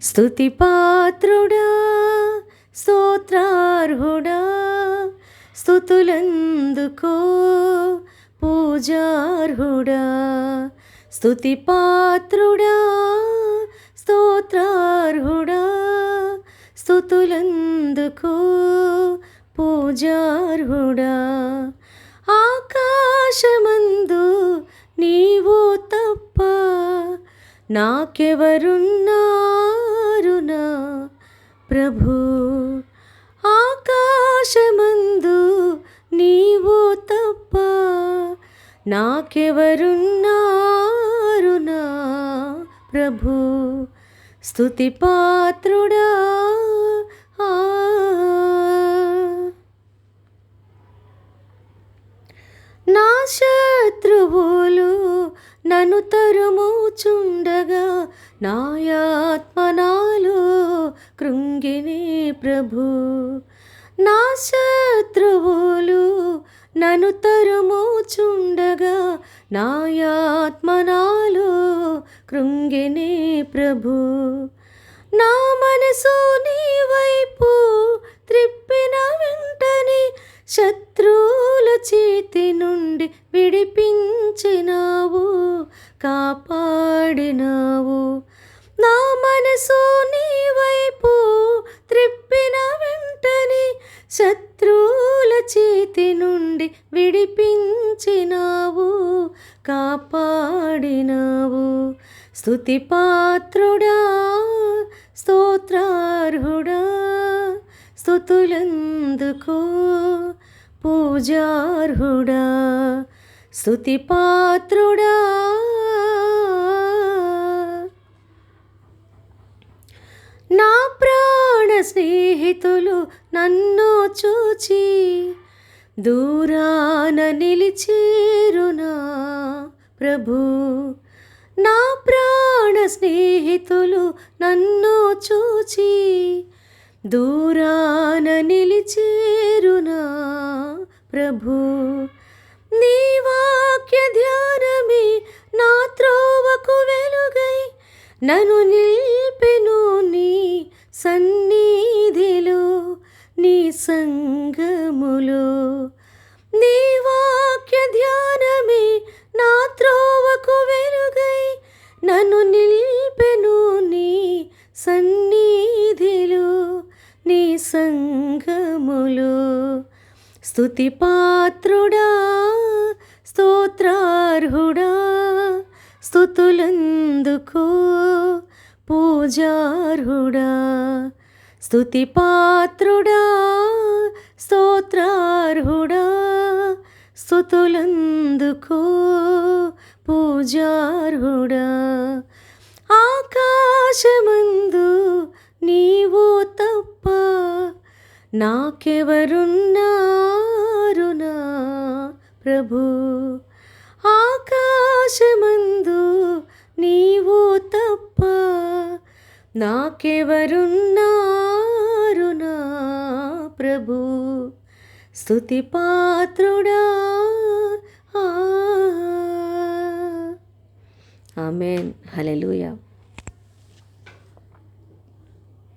స్తుతి పాత్రుడా, స్తోత్రార్హుడా, స్తుతులందుకో పూజార్హుడా. స్తుతి పాత్రుడా, స్తోత్రార్హుడా, స్తుతులందుకో పూజార్హుడా. ఆకాశమందు నీవు తప్ప నాకెవరున్నారు నా ప్రభు. ఆకాశమందు నీవు తప్ప నాకెవరున్నారు నా ప్రభు. స్తుతి పాత్రుడా, నా శత్రువులు నన్ను తరుముచుండగా నాయాత్మ నాలో కృంగినే ప్రభు. నా శత్రువులు నన్ను తరుముచుండగా నాయాత్మ నాలో కృంగినే ప్రభు. నా మనసు నీ వైపు త్రిప్పిన వెంటనే శత్రువుల చేతి నుండి విడిపించినావు, కాపాడినావు. నా మనసు నీ వైపు త్రిప్పిన వెంటనే శత్రువుల చేతి నుండి విడిపించినావు, కాపాడినావు. స్తుతి పాత్రుడా, స్తోత్రార్హుడా, స్తుతులందుకో పూజార్హుడా. స్తుతి పాత్రుడా, నా ప్రాణ స్నేహితులు నన్ను చూచి దూరాన నిలిచేరునా ప్రభు. నా ప్రాణ స్నేహితులు నన్ను చూచి దూరాన నిలిచేరునా ప్రభు. నీ వాక్య ధ్యానమే నా త్రోవకు వెలుగై నన్ను నిల్పెను నీ సన్నిధిలో, నీ సంగములో. నీ వాక్య ధ్యానమే నా త్రోవకు వెలుగై నన్ను నిల్పెను నీ సన్నిధిలో, నీ సంగములో. స్తుతి పాత్రుడా, స్తోత్రార్హుడా, స్తుతులందుకో పూజార్హుడా. స్తుతి పాత్రుడా, స్తోత్రార్హుడా, స్తుతులందుకో పూజార్హుడా. ఆకాశమందు నీవు తప్ప నాకెవరున్నారు నా ప్రభు. ఆకాశమందు నీవు తప్ప నాకెవరున్నారు నా ప్రభు. స్తుతి పాత్రుడా. ఆమేన్. హల్లెలూయా.